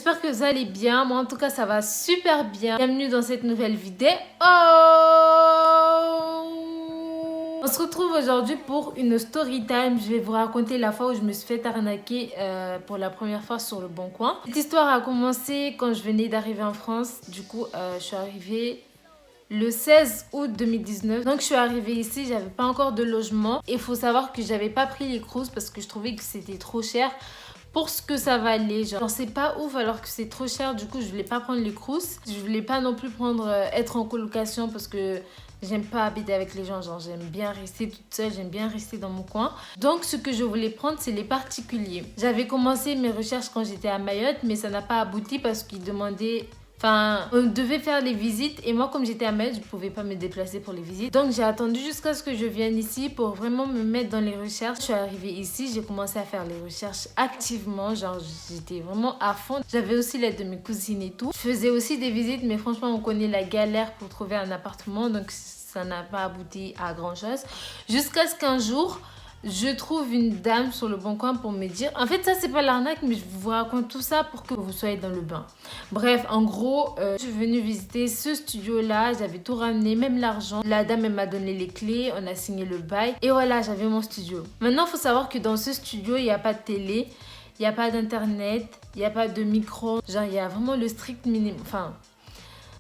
j'espère que vous allez bien. Moi en tout cas ça va super bien. Bienvenue dans cette nouvelle vidéo. On se retrouve aujourd'hui pour une story time. Je vais vous raconter la fois où je me suis fait arnaquer pour la première fois sur le Bon Coin. Cette histoire a commencé quand je venais d'arriver en France. Du coup je suis arrivée le 16 août 2019. Donc je suis arrivée ici, j'avais pas encore de logement. Et il faut savoir que j'avais pas pris les cruises parce que je trouvais que c'était trop cher pour ce que ça valait. Genre c'est pas ouf alors que c'est trop cher. Du coup je voulais pas prendre les cruises. Je voulais pas non plus prendre être en colocation parce que j'aime pas habiter avec les gens. Genre j'aime bien rester toute seule, j'aime bien rester dans mon coin. Donc ce que je voulais prendre c'est les particuliers. J'avais commencé mes recherches quand j'étais à Mayotte mais ça n'a pas abouti parce qu'ils demandaient... Enfin, on devait faire les visites et moi comme j'étais à Metz, je ne pouvais pas me déplacer pour les visites. Donc j'ai attendu jusqu'à ce que je vienne ici pour vraiment me mettre dans les recherches. Je suis arrivée ici, j'ai commencé à faire les recherches activement, genre j'étais vraiment à fond. J'avais aussi l'aide de mes cousines et tout. Je faisais aussi des visites mais franchement on connaît la galère pour trouver un appartement donc ça n'a pas abouti à grand chose. Jusqu'à ce qu'un jour... je trouve une dame sur le Bon Coin pour me dire... En fait, ça, c'est pas l'arnaque, mais je vous raconte tout ça pour que vous soyez dans le bain. Bref, en gros, je suis venue visiter ce studio-là. J'avais tout ramené, même l'argent. La dame, elle m'a donné les clés. On a signé le bail. Et voilà, j'avais mon studio. Maintenant, il faut savoir que dans ce studio, il n'y a pas de télé. Il n'y a pas d'internet. Il n'y a pas de micro. Genre, il y a vraiment le strict minimum. Enfin...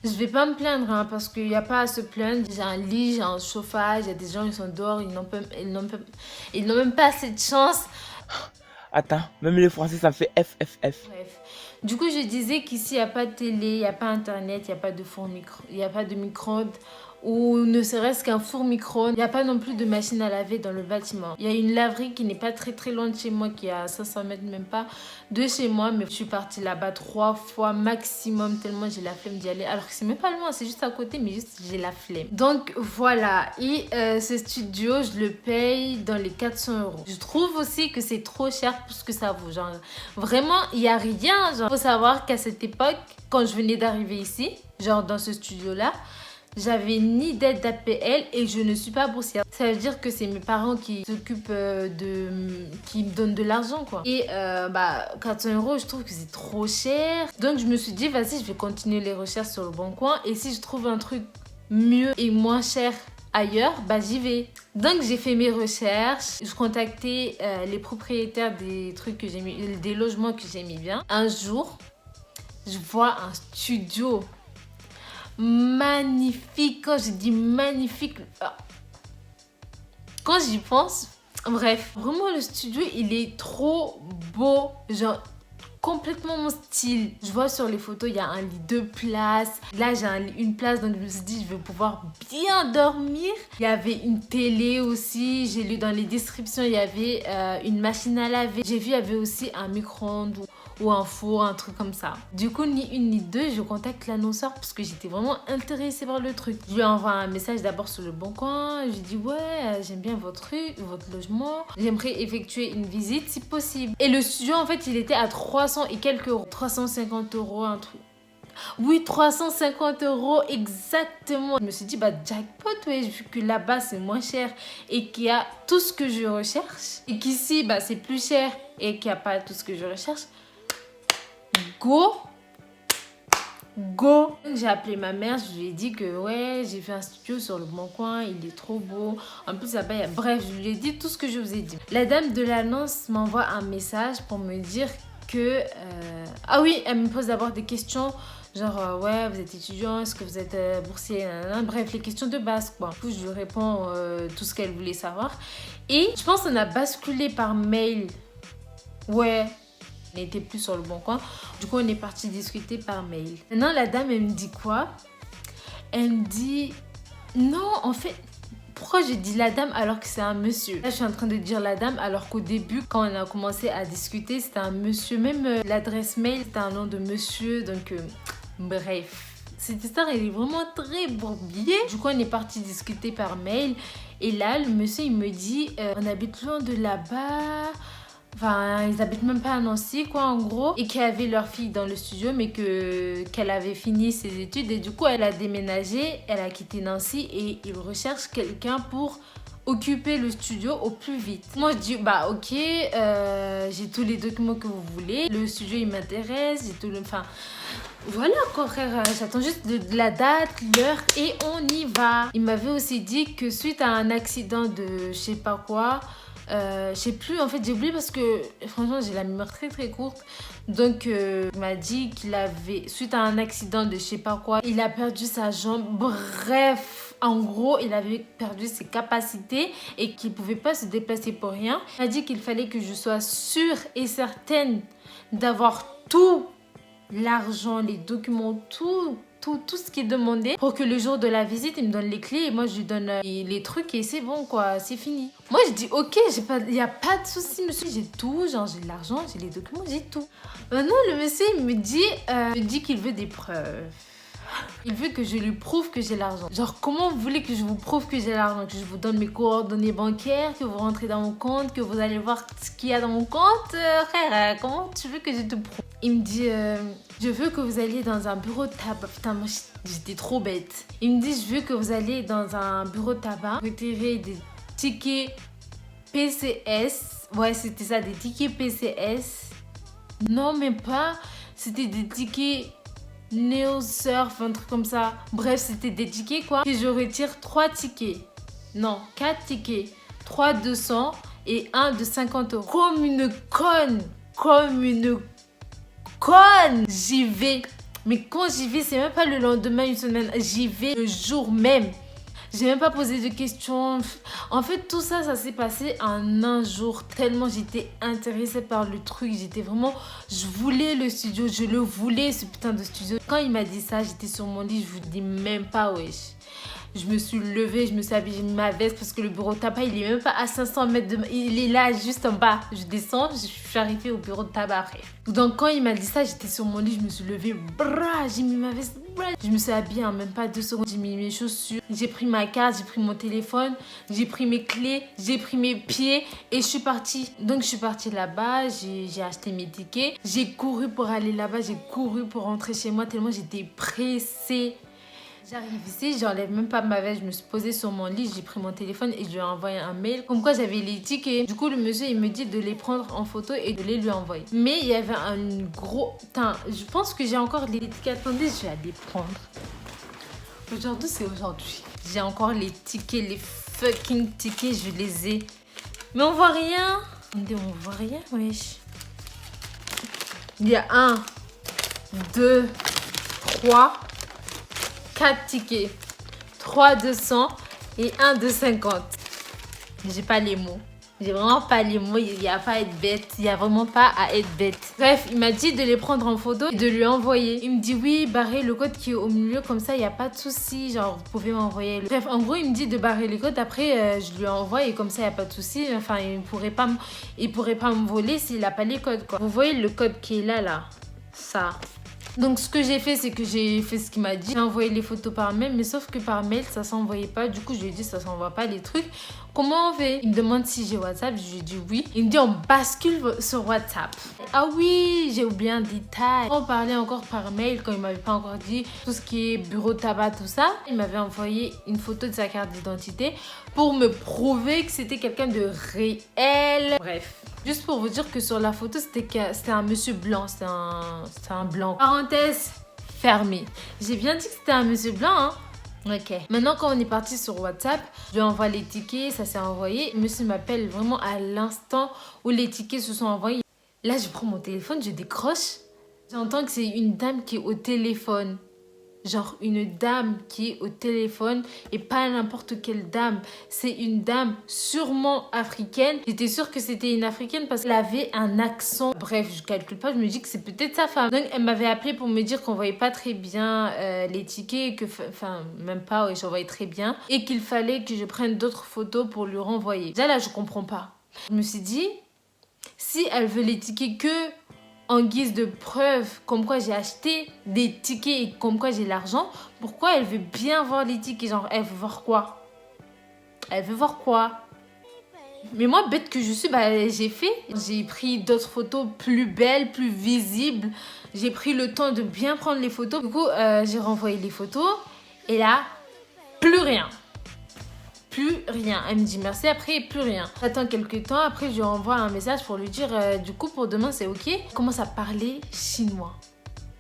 je vais pas me plaindre hein, parce qu'il n'y a pas à se plaindre. J'ai un lit, j'ai un chauffage, il y a des gens qui sont dehors, ils n'ont même pas cette chance. Attends, même les Français ça fait FFF. Bref. Du coup, je disais qu'ici, il n'y a pas de télé, il n'y a pas internet, il n'y a pas de four micro, il n'y a pas de micro-ondes ou ne serait-ce qu'un four micro-ondes. Il n'y a pas non plus de machine à laver dans le bâtiment. Il y a une laverie qui n'est pas très loin de chez moi, qui est à 500 mètres même pas de chez moi. Mais je suis partie là-bas 3 fois maximum tellement j'ai la flemme d'y aller. Alors que c'est même pas loin, c'est juste à côté, mais juste j'ai la flemme. Donc voilà, et ce studio, je le paye dans les 400 €. Je trouve aussi que c'est trop cher pour ce que ça vaut. Genre vraiment, il n'y a rien. Genre, faut savoir qu'à cette époque, quand je venais d'arriver ici, genre dans ce studio-là, j'avais ni d'aide d'APL et je ne suis pas boursière. Ça veut dire que c'est mes parents qui s'occupent qui me donnent de l'argent quoi. Et 400 €, je trouve que c'est trop cher. Donc je me suis dit, vas-y, je vais continuer les recherches sur le Bon Coin. Et si je trouve un truc mieux et moins cher ailleurs, bah j'y vais. Donc j'ai fait mes recherches. Je contactais les propriétaires des trucs que j'ai mis, des logements que j'ai mis bien. Un jour, je vois un studio magnifique. Quand je dis magnifique, quand j'y pense, bref, vraiment le studio il est trop beau, genre complètement mon style. Je vois sur les photos il y a un lit 2 places, là j'ai une place donc je me suis dit je vais pouvoir bien dormir. Il y avait une télé aussi, j'ai lu dans les descriptions il y avait une machine à laver, j'ai vu il y avait aussi un micro-ondes ou un four, un truc comme ça. Du coup, ni une ni deux, je contacte l'annonceur parce que j'étais vraiment intéressée par le truc. Je lui envoie un message d'abord sur le Bon Coin. Je lui dis ouais, j'aime bien votre logement. J'aimerais effectuer une visite si possible. Et le studio, en fait, il était à 300 et quelques euros. 350 €, un truc. Oui, 350 € exactement. Je me suis dit, bah jackpot, ouais, vu que là-bas c'est moins cher et qu'il y a tout ce que je recherche. Et qu'ici, bah c'est plus cher et qu'il n'y a pas tout ce que je recherche. Go. J'ai appelé ma mère, je lui ai dit que ouais, j'ai fait un studio sur le Bon Coin, il est trop beau. En plus là-bas, bref, je lui ai dit tout ce que je vous ai dit. La dame de l'annonce m'envoie un message pour me dire que... ah oui, elle me pose d'abord des questions. Genre, ouais, vous êtes étudiant, est-ce que vous êtes boursier, nanana. Bref, les questions de base, quoi. Du coup, je lui réponds tout ce qu'elle voulait savoir. Et je pense qu'on a basculé par mail. Ouais. On n'était plus sur le Bon Coin. Du coup, on est parti discuter par mail. Maintenant, la dame, elle me dit quoi? Elle me dit... non, en fait... pourquoi je dis la dame alors que c'est un monsieur? Là, je suis en train de dire la dame alors qu'au début, quand on a commencé à discuter, c'était un monsieur. Même l'adresse mail, c'était un nom de monsieur. Donc, bref. Cette histoire, elle est vraiment très bourbier. Du coup, on est parti discuter par mail. Et là, le monsieur, il me dit, on habite loin de là-bas. Enfin, ils habitent même pas à Nancy, quoi, en gros. Et qui avaient leur fille dans le studio, mais qu'elle avait fini ses études. Et du coup, elle a déménagé, elle a quitté Nancy et ils recherchent quelqu'un pour occuper le studio au plus vite. Moi, je dis, bah ok, j'ai tous les documents que vous voulez. Le studio, il m'intéresse, j'ai tout le... Enfin, voilà quoi, frère. J'attends juste de la date, l'heure et on y va. Il m'avait aussi dit que suite à un accident de je sais pas quoi, je sais plus, en fait, j'ai oublié parce que franchement, j'ai la mémoire très très courte. Donc, il m'a dit qu'il avait, suite à un accident de je sais pas quoi, il a perdu sa jambe. Bref, en gros, il avait perdu ses capacités et qu'il pouvait pas se déplacer pour rien. Il m'a dit qu'il fallait que je sois sûre et certaine d'avoir tout, l'argent, les documents, tout ce qui est demandé pour que le jour de la visite, il me donne les clés et moi, je lui donne les trucs et c'est bon, quoi, c'est fini. Moi, je dis, ok, il n'y a pas de souci, monsieur, j'ai tout, genre, j'ai de l'argent, j'ai les documents, j'ai tout. Maintenant, le monsieur, il me dit qu'il veut des preuves. Il veut que je lui prouve que j'ai l'argent. Genre, comment vous voulez que je vous prouve que j'ai l'argent? Que je vous donne mes coordonnées bancaires, que vous rentrez dans mon compte, que vous allez voir ce qu'il y a dans mon compte? Frère, comment tu veux que je te prouve? Il me dit, je veux que vous alliez dans un bureau de tabac. Putain, moi, j'étais trop bête. Il me dit, je veux que vous alliez dans un bureau de tabac, retirer des tickets PCS. Ouais, c'était ça, des tickets PCS. Non, même pas. C'était des tickets Neo Surf, un truc comme ça. Bref, c'était des tickets quoi. Que je retire 3 tickets. Non, 4 tickets. 3 200 et 1 de 50 euros. Comme une conne. Comme une conne. J'y vais. Mais quand j'y vais, c'est même pas le lendemain, une semaine. J'y vais le jour même. J'ai même pas posé de questions. En fait, tout ça, ça s'est passé en un jour. Tellement j'étais intéressée par le truc. J'étais vraiment... Je voulais le studio. Je le voulais, ce putain de studio. Quand il m'a dit ça, j'étais sur mon lit. Je vous dis même pas, wesh. Je me suis levée, je me suis habillée, j'ai mis ma veste parce que le bureau de tabac, il est même pas à 500 mètres de... Il est là, juste en bas. Je descends, je suis arrivée au bureau de tabac après. Donc, quand il m'a dit ça, j'étais sur mon lit, je me suis levée, j'ai mis ma veste, je me suis habillée en même pas 2 secondes. J'ai mis mes chaussures, j'ai pris ma carte, j'ai pris mon téléphone, j'ai pris mes clés, j'ai pris mes pieds et je suis partie. Donc, je suis partie là-bas, j'ai acheté mes tickets. J'ai couru pour aller là-bas, j'ai couru pour rentrer chez moi tellement j'étais pressée. J'arrive ici, j'enlève même pas ma veste, je me suis posée sur mon lit, j'ai pris mon téléphone et je lui ai envoyé un mail comme quoi j'avais les tickets. Du coup, le monsieur, il me dit de les prendre en photo et de les lui envoyer. Mais il y avait un gros... Putain, je pense que j'ai encore les tickets. Attendez, je vais aller prendre. Aujourd'hui, c'est aujourd'hui. J'ai encore les tickets, les fucking tickets, je les ai. Mais on voit rien. Attendez, on voit rien, wesh. Il y a 1, 2, 3... 4 tickets, 3 200 et 1 de 50. J'ai pas les mots. J'ai vraiment pas les mots. Il n'y a pas à être bête. Il n'y a vraiment pas à être bête. Bref, il m'a dit de les prendre en photo et de lui envoyer. Il me dit oui, barrez le code qui est au milieu. Comme ça, il n'y a pas de souci. Genre, vous pouvez m'envoyer. Bref, en gros, il me dit de barrer les codes. Après, je lui envoie et comme ça, il n'y a pas de souci. Enfin, il pourrait pas me voler s'il n'a pas les codes, quoi. Vous voyez le code qui est là. Ça. Donc, ce que j'ai fait, c'est que j'ai fait ce qu'il m'a dit. J'ai envoyé les photos par mail, mais sauf que par mail, ça s'envoyait pas. Du coup, je lui ai dit, ça s'envoie pas les trucs. Comment on fait? Il me demande si j'ai WhatsApp. Je lui ai dit oui. Il me dit, on bascule sur WhatsApp. Ah oui, j'ai oublié un détail. On parlait encore par mail quand il m'avait pas encore dit tout ce qui est bureau de tabac, tout ça. Il m'avait envoyé une photo de sa carte d'identité pour me prouver que c'était quelqu'un de réel. Bref. Juste pour vous dire que sur la photo, c'était un monsieur blanc. C'était un blanc. Parenthèse fermée. J'ai bien dit que c'était un monsieur blanc, hein. Ok. Maintenant, quand on est parti sur WhatsApp, je lui envoie les tickets, ça s'est envoyé. Le monsieur m'appelle vraiment à l'instant où les tickets se sont envoyés. Là, je prends mon téléphone, je décroche. J'entends que c'est une dame qui est au téléphone. Genre une dame qui est au téléphone et pas n'importe quelle dame. C'est une dame sûrement africaine. J'étais sûre que c'était une africaine parce qu'elle avait un accent. Bref, je calcule pas, je me dis que c'est peut-être sa femme. Donc elle m'avait appelé pour me dire qu'on voyait pas très bien les tickets. Enfin, même pas, ouais, j'en voyais très bien. Et qu'il fallait que je prenne d'autres photos pour lui renvoyer. Déjà là, je comprends pas. Je me suis dit, si elle veut les tickets que... en guise de preuve, comme quoi j'ai acheté des tickets et comme quoi j'ai l'argent, pourquoi elle veut bien voir les tickets? Genre, elle veut voir quoi? Elle veut voir quoi? Mais moi, bête que je suis, bah, j'ai fait. J'ai pris d'autres photos plus belles, plus visibles. J'ai pris le temps de bien prendre les photos. Du coup, j'ai renvoyé les photos. Et là, plus rien. Plus rien. Elle me dit merci, après plus rien. J'attends quelques temps, après je lui envoie un message pour lui dire du coup pour demain c'est ok. Elle commence à parler chinois.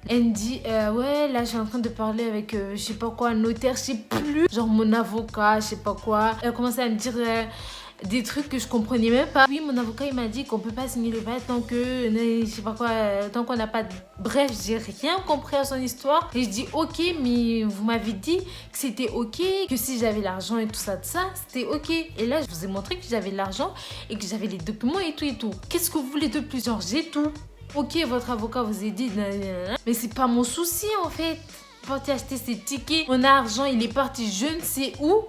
Elle me dit ouais là je suis en train de parler avec je sais pas quoi, un notaire, je sais plus. Genre mon avocat, je sais pas quoi. Elle commence à me dire des trucs que je comprenais même pas. Oui, mon avocat il m'a dit qu'on peut pas signer le bail tant que je sais pas quoi, tant qu'on n'a pas de... Bref, j'ai rien compris à son histoire. Et je dis ok, mais vous m'avez dit que c'était ok, que si j'avais l'argent et tout ça, c'était ok. Et là, je vous ai montré que j'avais l'argent et que j'avais les documents et tout et tout. Qu'est-ce que vous voulez de plus? Genre, j'ai tout. Ok, votre avocat vous a dit, mais c'est pas mon souci en fait. Parti acheter ses tickets, mon argent il est parti je ne sais où.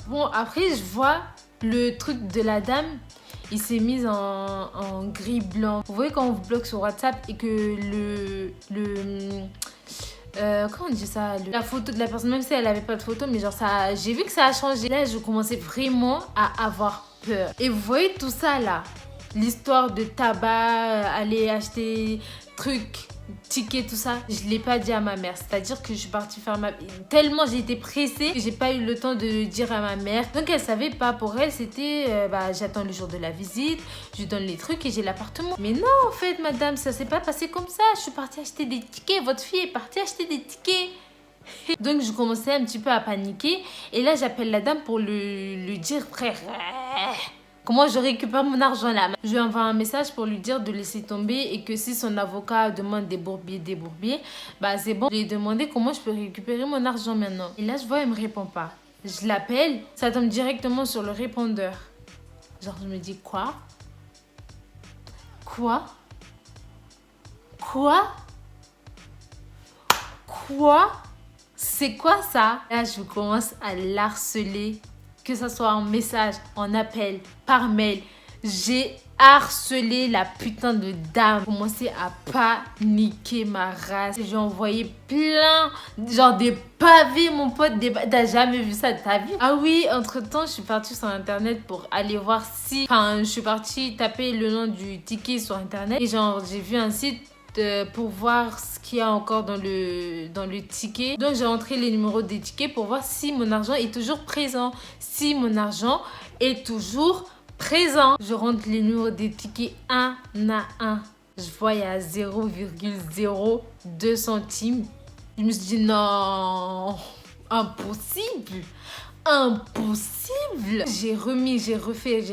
Bon, après, je vois le truc de la dame, il s'est mis en gris blanc. Vous voyez quand on vous bloque sur WhatsApp et que comment on dit ça, la photo de la personne, même si elle avait pas de photo, mais genre ça, j'ai vu que ça a changé. Là, je commençais vraiment à avoir peur. Et vous voyez tout ça là, l'histoire de tabac, aller acheter trucs, ticket, tout ça, je l'ai pas dit à ma mère. C'est-à-dire que je suis partie faire ma... Tellement j'ai été pressée que j'ai pas eu le temps de le dire à ma mère. Donc elle savait pas. Pour elle, c'était j'attends le jour de la visite, je lui donne les trucs et j'ai l'appartement. Mais non, en fait, madame, ça s'est pas passé comme ça. Je suis partie acheter des tickets. Votre fille est partie acheter des tickets. Donc je commençais un petit peu à paniquer. Et là, j'appelle la dame pour le dire, frère. Comment je récupère mon argent là? Je lui envoie un message pour lui dire de laisser tomber et que si son avocat demande des bourbiers, bah c'est bon. Je lui ai demandé comment je peux récupérer mon argent maintenant. Et là, je vois, elle me répond pas. Je l'appelle, ça tombe directement sur le répondeur. Genre, je me dis quoi? Quoi? Quoi? Quoi? C'est quoi ça? Là, je commence à l'harceler. Que ça soit en message, en appel, par mail. J'ai harcelé la putain de dame. J'ai commencé à paniquer ma race. J'ai envoyé plein, genre des pavés, mon pote. T'as jamais vu ça de ta vie? Ah oui, entre-temps, je suis partie sur Internet pour aller voir si... Enfin, je suis partie taper le nom du ticket sur Internet. Et genre, j'ai vu un site pour voir ce qu'il y a encore dans le ticket. Donc j'ai entré les numéros des tickets pour voir si mon argent est toujours présent. Si mon argent est toujours présent. Je rentre les numéros des tickets un à un. Je vois il y a 0,02 centimes. Je me suis dit non, impossible. Impossible. J'ai remis, j'ai refait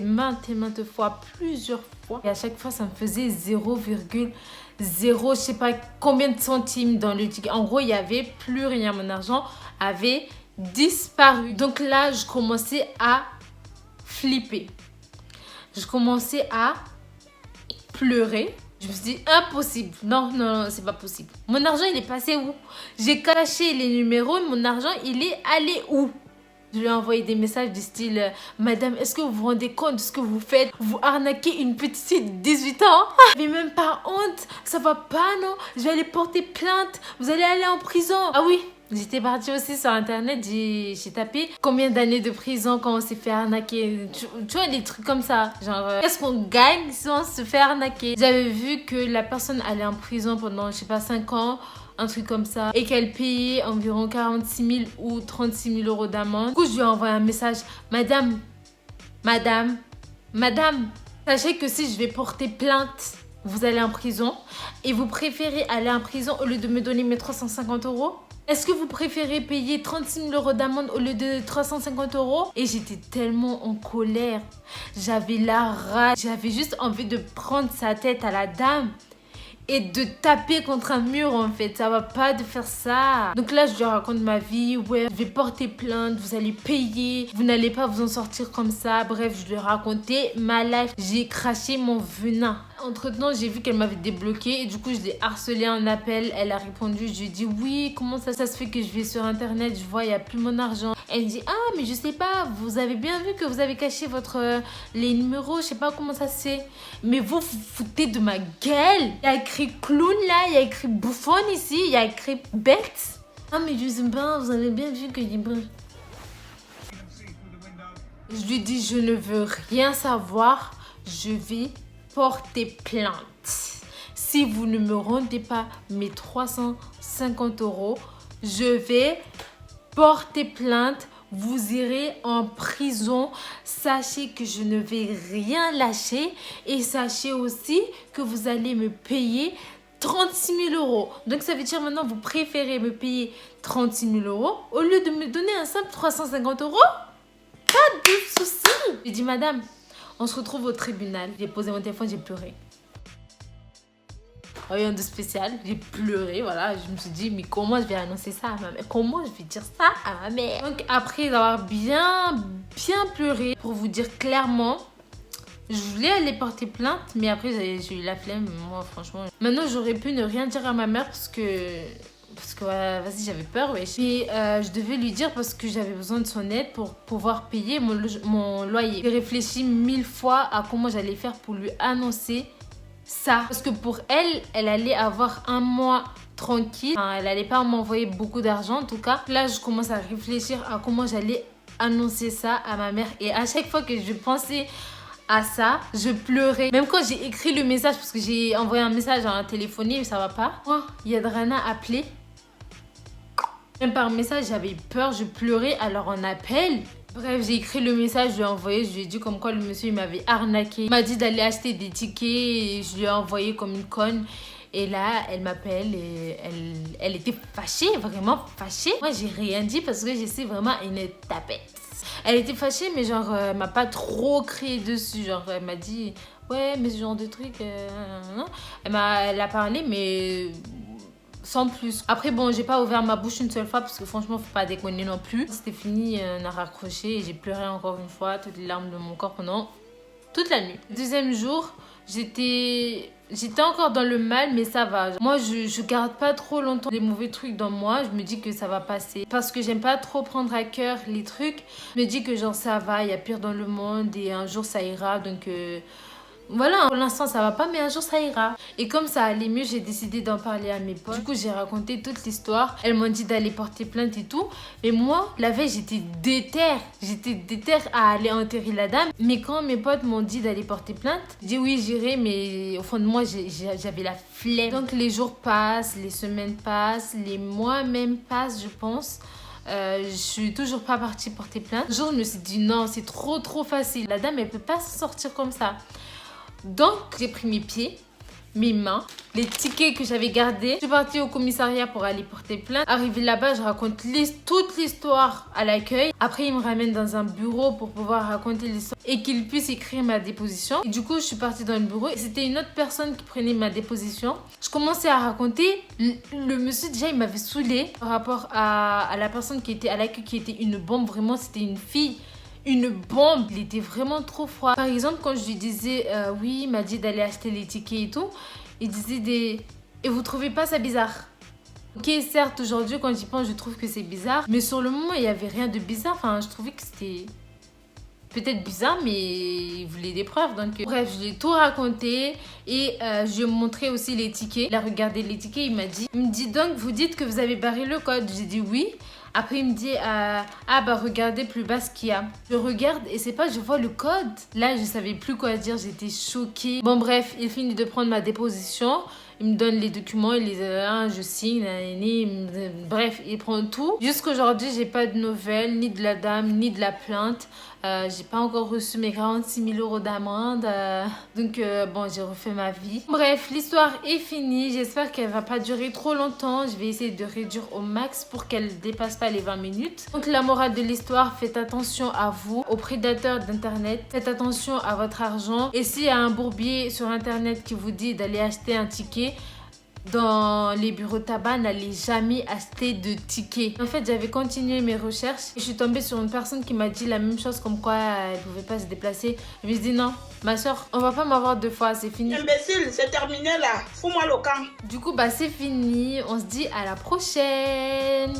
maintes et maintes fois, plusieurs fois. Et à chaque fois, ça me faisait 0,0, je sais pas combien de centimes dans le ticket. En gros, il y avait plus rien. Mon argent avait disparu. Donc là, je commençais à flipper. Je commençais à pleurer. Je me suis dit, impossible. Non, non, non, c'est pas possible. Mon argent, il est passé où? J'ai caché les numéros. Mon argent, il est allé où? Je lui ai envoyé des messages du style, madame, est-ce que vous vous rendez compte de ce que vous faites? Vous arnaquez une petite fille de 18 ans. Mais même pas honte. Ça va pas, non? Je vais aller porter plainte. Vous allez aller en prison. Ah oui. J'étais partie aussi sur Internet, j'ai tapé combien d'années de prison quand on s'est fait arnaquer. Tu vois, des trucs comme ça. Genre, qu'est-ce qu'on gagne si on se fait arnaquer? J'avais vu que la personne allait en prison pendant, je sais pas, 5 ans, un truc comme ça. Et qu'elle payait environ 46 000 ou 36 000 euros d'amende. Du coup, je lui ai envoyé un message. Madame, sachez que si je vais porter plainte, vous allez en prison. Et vous préférez aller en prison au lieu de me donner mes 350 euros? Est-ce que vous préférez payer 36 000 euros d'amende au lieu de 350 euros? Et j'étais tellement en colère. J'avais la rage. J'avais juste envie de prendre sa tête à la dame et de taper contre un mur en fait. Ça va pas de faire ça. Donc là, je lui raconte ma vie. Ouais, je vais porter plainte. Vous allez payer. Vous n'allez pas vous en sortir comme ça. Bref, je lui ai raconté ma life. J'ai craché mon venin. Entre-temps, j'ai vu qu'elle m'avait débloqué et du coup, je l'ai harcelée en appel. Elle a répondu, je lui ai dit oui, comment ça se fait que je vais sur Internet, je vois, il n'y a plus mon argent. Elle me dit, ah, mais je sais pas, vous avez bien vu que vous avez caché les numéros, je sais pas comment ça se fait. Mais vous foutez de ma gueule. Il y a écrit clown là, il y a écrit bouffonne ici, il y a écrit bête. Ah, mais je sais pas, vous avez bien vu que... Je lui dis, je ne veux rien savoir. Je vais porter plainte. Si vous ne me rendez pas mes 350 €, je vais porter plainte. Vous irez en prison. Sachez que je ne vais rien lâcher. Et sachez aussi que vous allez me payer 36 000 €. Donc ça veut dire maintenant vous préférez me payer 36 000 € au lieu de me donner un simple 350 €. Pas de souci. J'ai dit, madame, on se retrouve au tribunal. J'ai posé mon téléphone, j'ai pleuré. Rien de spécial, j'ai pleuré, voilà. Je me suis dit, mais comment je vais annoncer ça à ma mère? Comment je vais dire ça à ma mère? Donc après avoir bien pleuré, pour vous dire clairement, je voulais aller porter plainte, mais après j'ai eu la flemme, moi franchement. Maintenant j'aurais pu ne rien dire à ma mère parce que ouais, vas-y, j'avais peur, ouais. Et je devais lui dire parce que j'avais besoin de son aide pour pouvoir payer mon loyer. J'ai réfléchi 1000 fois à comment j'allais faire pour lui annoncer ça. Parce que pour elle, elle allait avoir un mois tranquille. Enfin, elle allait pas m'envoyer beaucoup d'argent en tout cas. Là, je commence à réfléchir à comment j'allais annoncer ça à ma mère. Et à chaque fois que je pensais à ça, je pleurais. Même quand j'ai écrit le message, parce que j'ai envoyé un message à un téléphoné, mais ça va pas. Moi, Yadrana a appelé. Même par message, j'avais peur, je pleurais, alors on appelle. Bref, j'ai écrit le message, je lui ai envoyé, je lui ai dit comme quoi le monsieur il m'avait arnaqué. Il m'a dit d'aller acheter des tickets et je lui ai envoyé comme une conne. Et là, elle m'appelle et elle était fâchée, vraiment fâchée. Moi, j'ai rien dit parce que je sais vraiment une tapette. Elle était fâchée, mais genre, elle m'a pas trop crié dessus. Genre, elle m'a dit, ouais, mais ce genre de truc, elle a parlé, mais sans plus. Après, bon, j'ai pas ouvert ma bouche une seule fois parce que franchement, faut pas déconner non plus. C'était fini, on a raccroché et j'ai pleuré encore une fois, toutes les larmes de mon corps pendant toute la nuit. Deuxième jour, j'étais encore dans le mal, mais ça va. Moi, je garde pas trop longtemps les mauvais trucs dans moi. Je me dis que ça va passer. Parce que j'aime pas trop prendre à cœur les trucs. Je me dis que genre ça va, il y a pire dans le monde et un jour ça ira. Donc voilà, pour l'instant ça va pas, mais un jour ça ira. Et comme ça allait mieux, j'ai décidé d'en parler à mes potes. Du coup, j'ai raconté toute l'histoire. Elles m'ont dit d'aller porter plainte et tout. Mais moi, la veille, j'étais déterre. J'étais déterre à aller enterrer la dame. Mais quand mes potes m'ont dit d'aller porter plainte, j'ai dit oui, j'irai. Mais au fond de moi, j'avais la flemme. Donc les jours passent, les semaines passent, les mois même passent, je pense. Je suis toujours pas partie porter plainte. Un jour, je me suis dit non, c'est trop facile. La dame, elle peut pas s'en sortir comme ça. Donc, j'ai pris mes pieds, mes mains, les tickets que j'avais gardés. Je suis partie au commissariat pour aller porter plainte. Arrivée là-bas, je raconte toute l'histoire à l'accueil. Après, ils me ramènent dans un bureau pour pouvoir raconter l'histoire et qu'ils puissent écrire ma déposition. Et du coup, je suis partie dans le bureau et c'était une autre personne qui prenait ma déposition. Je commençais à raconter. Le monsieur, déjà, il m'avait saoulée par rapport à la personne qui était à l'accueil, qui était une bombe. Vraiment, c'était une fille. Une bombe, il était vraiment trop froid. Par exemple, quand je lui disais, oui, il m'a dit d'aller acheter les tickets et tout, il disait et vous trouvez pas ça bizarre? Ok, certes, aujourd'hui, quand j'y pense, je trouve que c'est bizarre, mais sur le moment, il n'y avait rien de bizarre. Enfin, je trouvais que c'était peut-être bizarre, mais il voulait des preuves. Donc, bref, je lui ai tout raconté et je lui ai montré aussi les tickets. Il a regardé les tickets, il me dit donc, vous dites que vous avez barré le code? J'ai dit oui. Après, il me dit, ah bah regardez plus bas ce qu'il y a. Je regarde et c'est pas, je vois le code. Là, je savais plus quoi dire, j'étais choquée. Bon bref, il finit de prendre ma déposition. Il me donne les documents, je signe, bref, il prend tout. Jusqu'aujourd'hui, j'ai pas de nouvelles, ni de la dame, ni de la plainte. J'ai pas encore reçu mes 46 000 € d'amende. Donc, bon, j'ai refait ma vie. Bref, l'histoire est finie. J'espère qu'elle va pas durer trop longtemps. Je vais essayer de réduire au max pour qu'elle dépasse pas les 20 minutes. Donc, la morale de l'histoire, faites attention à vous, aux prédateurs d'internet. Faites attention à votre argent. Et s'il y a un bourbier sur internet qui vous dit d'aller acheter un ticket, dans les bureaux de tabac, n'allez jamais acheter de tickets. En fait, j'avais continué mes recherches et je suis tombée sur une personne qui m'a dit la même chose, comme quoi elle pouvait pas se déplacer. Je me suis dit non, ma soeur, on va pas m'avoir deux fois, c'est fini. Imbécile, c'est terminé là. Fous-moi le camp. Du coup, bah c'est fini. On se dit à la prochaine.